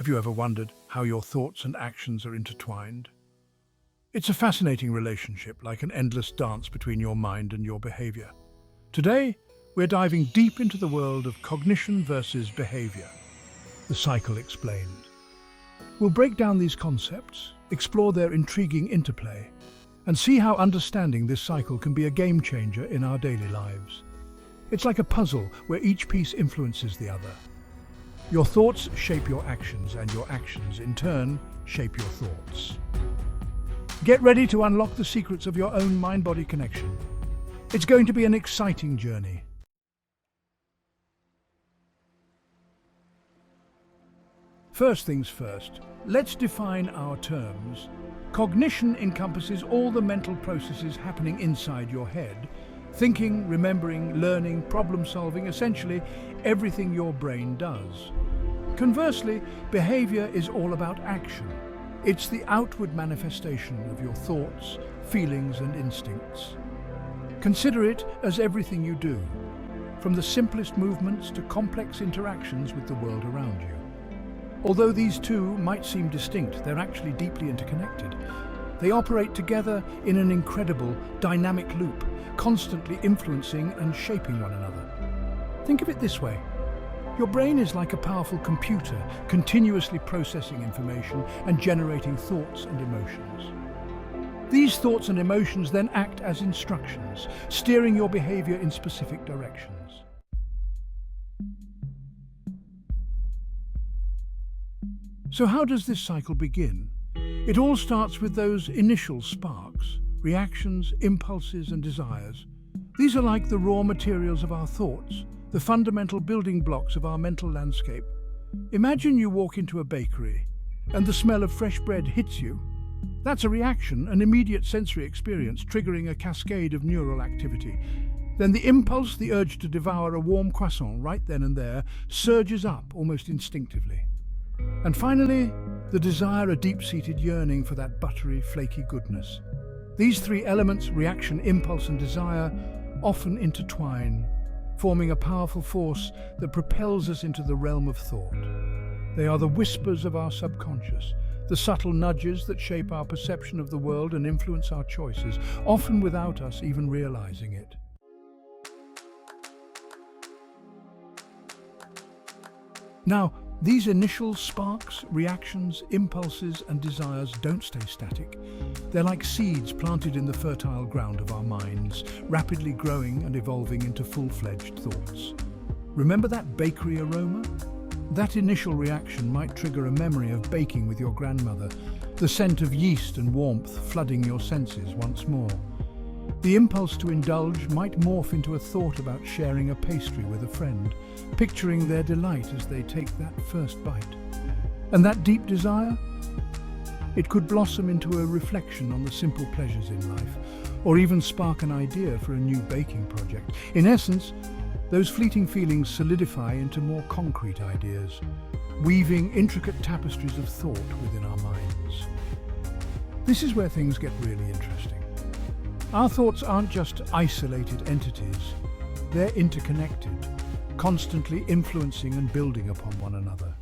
Have you ever wondered how your thoughts and actions are intertwined? It's a fascinating relationship, like an endless dance between your mind and your behavior. Today, we're diving deep into the world of cognition versus behavior. The cycle explained. We'll break down these concepts, explore their intriguing interplay, and see how understanding this cycle can be a game changer in our daily lives. It's like a puzzle where each piece influences the other. Your thoughts shape your actions, and your actions, in turn, shape your thoughts. Get ready to unlock the secrets of your own mind-body connection. It's going to be an exciting journey. First things first, let's define our terms. Cognition encompasses all the mental processes happening inside your head. Thinking, remembering, learning, problem-solving, essentially everything your brain does. Conversely, behavior is all about action. It's the outward manifestation of your thoughts, feelings, and instincts. Consider it as everything you do, from the simplest movements to complex interactions with the world around you. Although these two might seem distinct, they're actually deeply interconnected. They operate together in an incredible, dynamic loop, constantly influencing and shaping one another. Think of it this way. Your brain is like a powerful computer, continuously processing information and generating thoughts and emotions. These thoughts and emotions then act as instructions, steering your behavior in specific directions. So how does this cycle begin? It all starts with those initial sparks, reactions, impulses, and desires. These are like the raw materials of our thoughts, the fundamental building blocks of our mental landscape. Imagine you walk into a bakery and the smell of fresh bread hits you. That's a reaction, an immediate sensory experience triggering a cascade of neural activity. Then the impulse, the urge to devour a warm croissant right then and there, surges up almost instinctively. And finally, the desire, a deep-seated yearning for that buttery, flaky goodness. These three elements, reaction, impulse, and desire, often intertwine, forming a powerful force that propels us into the realm of thought. They are the whispers of our subconscious, the subtle nudges that shape our perception of the world and influence our choices, often without us even realizing it. Now, these initial sparks, reactions, impulses, and desires don't stay static. They're like seeds planted in the fertile ground of our minds, rapidly growing and evolving into full-fledged thoughts. Remember that bakery aroma? That initial reaction might trigger a memory of baking with your grandmother, the scent of yeast and warmth flooding your senses once more. The impulse to indulge might morph into a thought about sharing a pastry with a friend, picturing their delight as they take that first bite. And that deep desire? It could blossom into a reflection on the simple pleasures in life, or even spark an idea for a new baking project. In essence, those fleeting feelings solidify into more concrete ideas, weaving intricate tapestries of thought within our minds. This is where things get really interesting. Our thoughts aren't just isolated entities, they're interconnected, constantly influencing and building upon one another.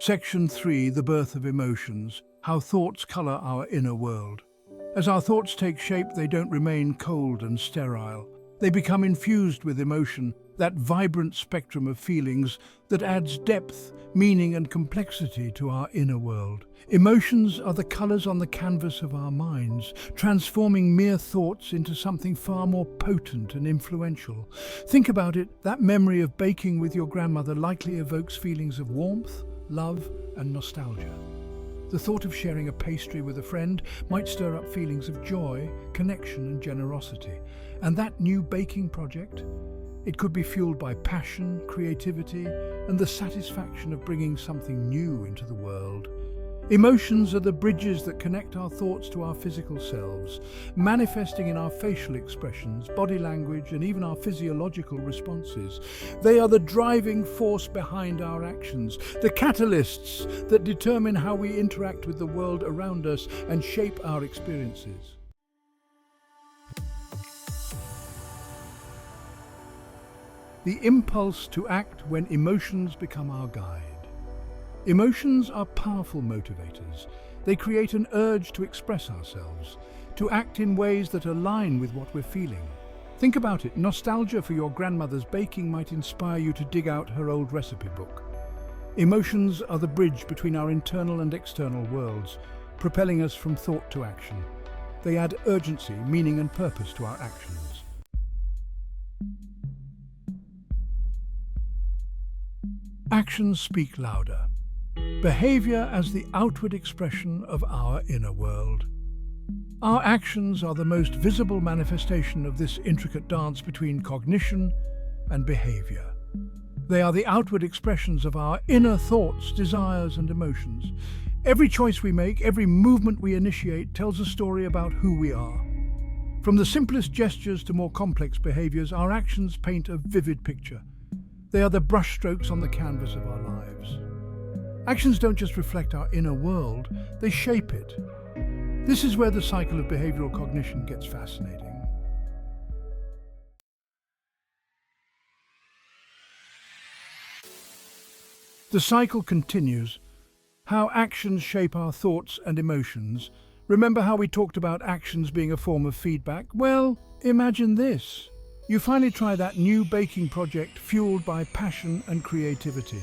Section 3, The Birth of Emotions, How Thoughts Color Our Inner World. As our thoughts take shape, they don't remain cold and sterile. They become infused with emotion, that vibrant spectrum of feelings that adds depth, meaning, and complexity to our inner world. Emotions are the colors on the canvas of our minds, transforming mere thoughts into something far more potent and influential. Think about it, that memory of baking with your grandmother likely evokes feelings of warmth, love, and nostalgia. The thought of sharing a pastry with a friend might stir up feelings of joy, connection, and generosity. And that new baking project? It could be fueled by passion, creativity, and the satisfaction of bringing something new into the world. Emotions are the bridges that connect our thoughts to our physical selves, manifesting in our facial expressions, body language, and even our physiological responses. They are the driving force behind our actions, the catalysts that determine how we interact with the world around us and shape our experiences. the impulse to act when emotions become our guide. Emotions are powerful motivators. They create an urge to express ourselves, to act in ways that align with what we're feeling. Think about it. Nostalgia for your grandmother's baking might inspire you to dig out her old recipe book. Emotions are the bridge between our internal and external worlds, propelling us from thought to action. They add urgency, meaning and purpose to our actions. Actions speak louder. Behavior as the outward expression of our inner world. Our actions are the most visible manifestation of this intricate dance between cognition and behavior. They are the outward expressions of our inner thoughts, desires, and emotions. Every choice we make, every movement we initiate tells a story about who we are. From the simplest gestures to more complex behaviors, our actions paint a vivid picture. They are the brushstrokes on the canvas of our lives. Actions don't just reflect our inner world, they shape it. This is where the cycle of behavioral cognition gets fascinating. The cycle continues. How actions shape our thoughts and emotions. Remember how we talked about actions being a form of feedback? Well, imagine this. You finally try that new baking project fueled by passion and creativity.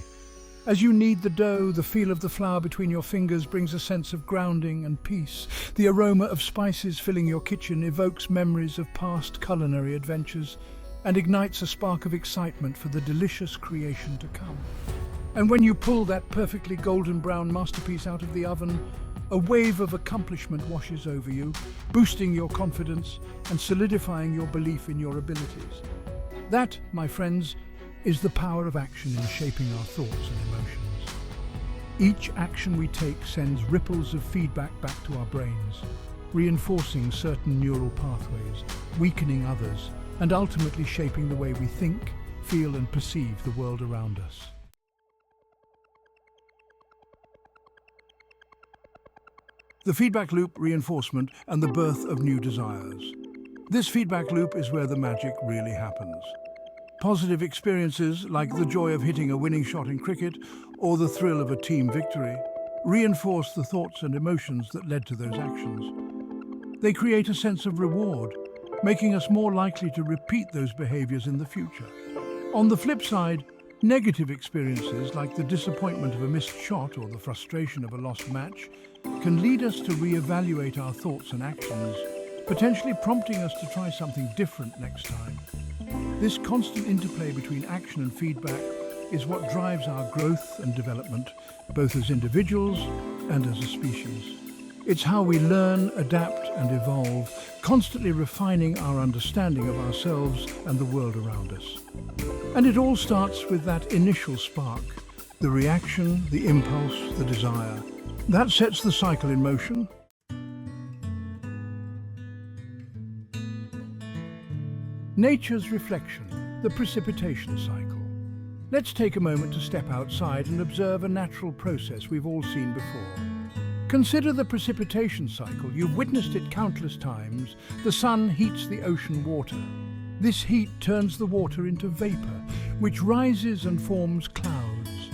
As you knead the dough, the feel of the flour between your fingers brings a sense of grounding and peace. The aroma of spices filling your kitchen evokes memories of past culinary adventures and ignites a spark of excitement for the delicious creation to come. And when you pull that perfectly golden brown masterpiece out of the oven, a wave of accomplishment washes over you, boosting your confidence and solidifying your belief in your abilities. That, my friends, is the power of action in shaping our thoughts and emotions. Each action we take sends ripples of feedback back to our brains, reinforcing certain neural pathways, weakening others, and ultimately shaping the way we think, feel, and perceive the world around us. The feedback loop, reinforcement, and the birth of new desires. This feedback loop is where the magic really happens. Positive experiences, like the joy of hitting a winning shot in cricket or the thrill of a team victory, reinforce the thoughts and emotions that led to those actions. They create a sense of reward, making us more likely to repeat those behaviors in the future. On the flip side, negative experiences, like the disappointment of a missed shot or the frustration of a lost match, can lead us to re-evaluate our thoughts and actions, potentially prompting us to try something different next time. This constant interplay between action and feedback is what drives our growth and development, both as individuals and as a species. It's how we learn, adapt, and evolve, constantly refining our understanding of ourselves and the world around us. And it all starts with that initial spark, the reaction, the impulse, the desire. That sets the cycle in motion. Nature's reflection, the precipitation cycle. Let's take a moment to step outside and observe a natural process we've all seen before. Consider the precipitation cycle. You've witnessed it countless times. The sun heats the ocean water. This heat turns the water into vapor, which rises and forms clouds.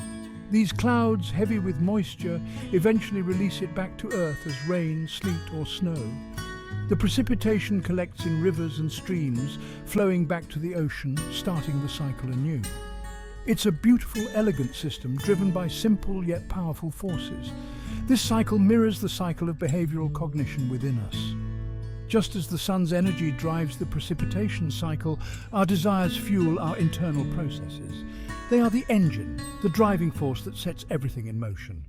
These clouds, heavy with moisture, eventually release it back to Earth as rain, sleet, or snow. The precipitation collects in rivers and streams, flowing back to the ocean, starting the cycle anew. It's a beautiful, elegant system driven by simple yet powerful forces. This cycle mirrors the cycle of behavioral cognition within us. Just as the sun's energy drives the precipitation cycle, our desires fuel our internal processes. They are the engine, the driving force that sets everything in motion.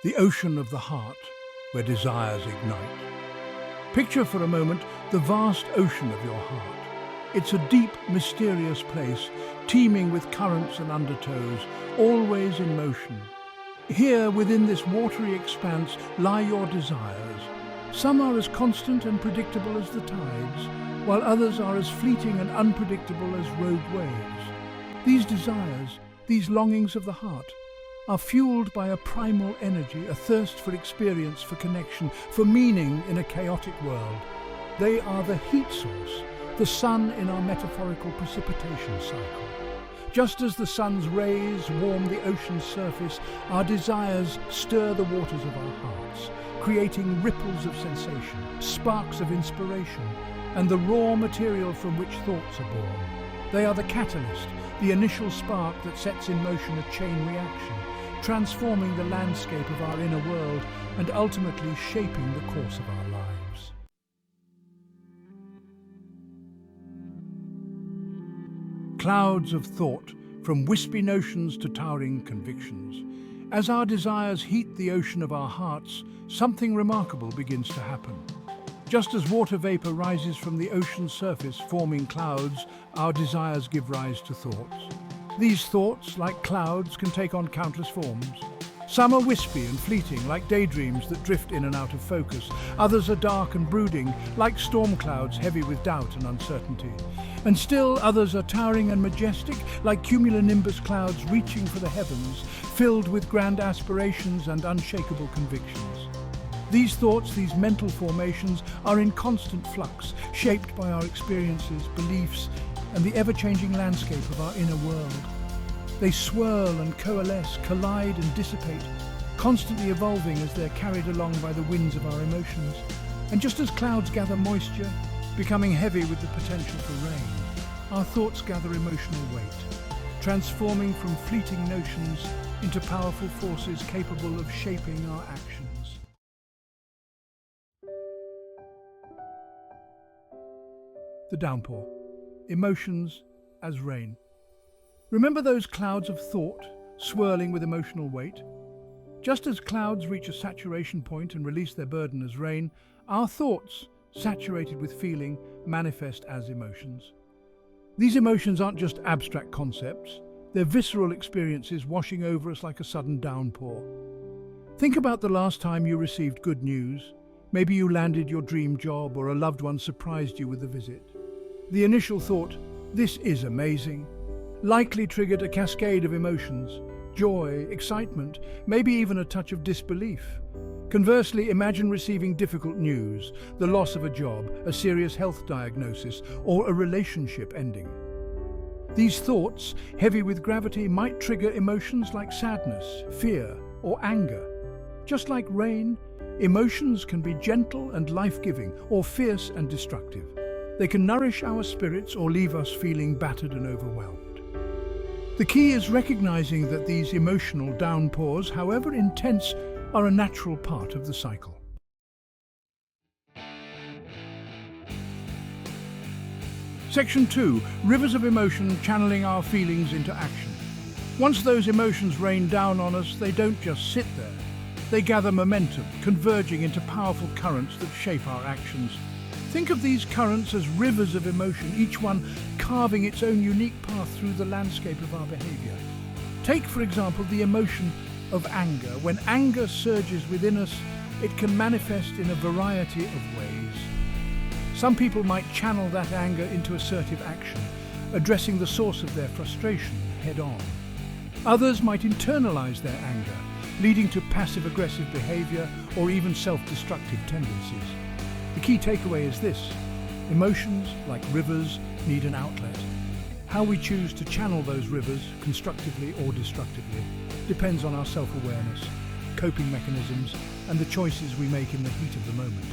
The ocean of the heart, where desires ignite. Picture for a moment the vast ocean of your heart. It's a deep, mysterious place, teeming with currents and undertows, always in motion. Here, within this watery expanse, lie your desires. Some are as constant and predictable as the tides, while others are as fleeting and unpredictable as rogue waves. These desires, these longings of the heart, are fueled by a primal energy, a thirst for experience, for connection, for meaning in a chaotic world. They are the heat source, the sun in our metaphorical precipitation cycle. Just as the sun's rays warm the ocean's surface, our desires stir the waters of our hearts, creating ripples of sensation, sparks of inspiration, and the raw material from which thoughts are born. They are the catalyst, the initial spark that sets in motion a chain reaction, transforming the landscape of our inner world and ultimately shaping the course of our lives. Clouds of thought, from wispy notions to towering convictions. As our desires heat the ocean of our hearts, something remarkable begins to happen. Just as water vapor rises from the ocean's surface, forming clouds, our desires give rise to thoughts. These thoughts, like clouds, can take on countless forms. Some are wispy and fleeting, like daydreams that drift in and out of focus. Others are dark and brooding, like storm clouds heavy with doubt and uncertainty. And still others are towering and majestic, like cumulonimbus clouds reaching for the heavens, filled with grand aspirations and unshakable convictions. These thoughts, these mental formations, are in constant flux, shaped by our experiences, beliefs, and the ever-changing landscape of our inner world. They swirl and coalesce, collide and dissipate, constantly evolving as they're carried along by the winds of our emotions. And just as clouds gather moisture, becoming heavy with the potential for rain, our thoughts gather emotional weight, transforming from fleeting notions into powerful forces capable of shaping our actions. The downpour. Emotions as rain. Remember those clouds of thought swirling with emotional weight? Just as clouds reach a saturation point and release their burden as rain, our thoughts, saturated with feeling, manifest as emotions. These emotions aren't just abstract concepts, they're visceral experiences washing over us like a sudden downpour. Think about the last time you received good news. Maybe you landed your dream job or a loved one surprised you with a visit. The initial thought, "This is amazing," likely triggered a cascade of emotions, joy, excitement, maybe even a touch of disbelief. Conversely, imagine receiving difficult news, the loss of a job, a serious health diagnosis, or a relationship ending. These thoughts, heavy with gravity, might trigger emotions like sadness, fear, or anger. Just like rain, emotions can be gentle and life-giving, or fierce and destructive. They can nourish our spirits or leave us feeling battered and overwhelmed. The key is recognizing that these emotional downpours, however intense, are a natural part of the cycle. Section 2. Rivers of emotion channeling our feelings into action. Once those emotions rain down on us, they don't just sit there. They gather momentum, converging into powerful currents that shape our actions. Think of these currents as rivers of emotion, each one carving its own unique path through the landscape of our behavior. Take, for example, the emotion of anger. When anger surges within us, it can manifest in a variety of ways. Some people might channel that anger into assertive action, addressing the source of their frustration head-on. Others might internalize their anger, leading to passive-aggressive behavior or even self-destructive tendencies. The key takeaway is this: emotions, like rivers, need an outlet. How we choose to channel those rivers, constructively or destructively, depends on our self-awareness, coping mechanisms, and the choices we make in the heat of the moment.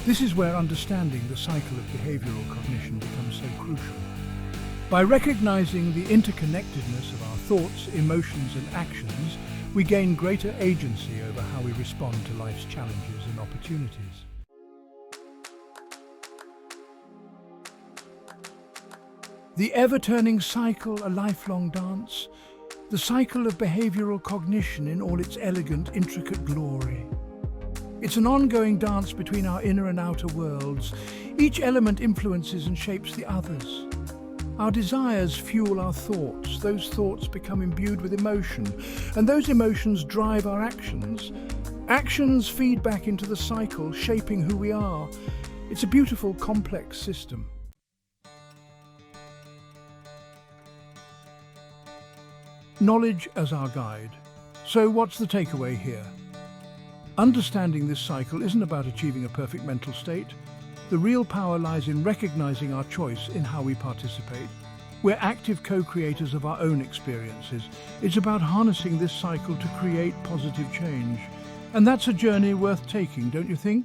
This is where understanding the cycle of behavioral cognition becomes so crucial. By recognizing the interconnectedness of our thoughts, emotions, and actions, we gain greater agency over how we respond to life's challenges and opportunities. The ever-turning cycle, a lifelong dance, the cycle of behavioral cognition in all its elegant, intricate glory. It's an ongoing dance between our inner and outer worlds. Each element influences and shapes the others. Our desires fuel our thoughts. Those thoughts become imbued with emotion, and those emotions drive our actions. Actions feed back into the cycle, shaping who we are. It's a beautiful, complex system. Knowledge as our guide. So what's the takeaway here? Understanding this cycle isn't about achieving a perfect mental state. The real power lies in recognizing our choice in how we participate. We're active co-creators of our own experiences. It's about harnessing this cycle to create positive change. And that's a journey worth taking, don't you think?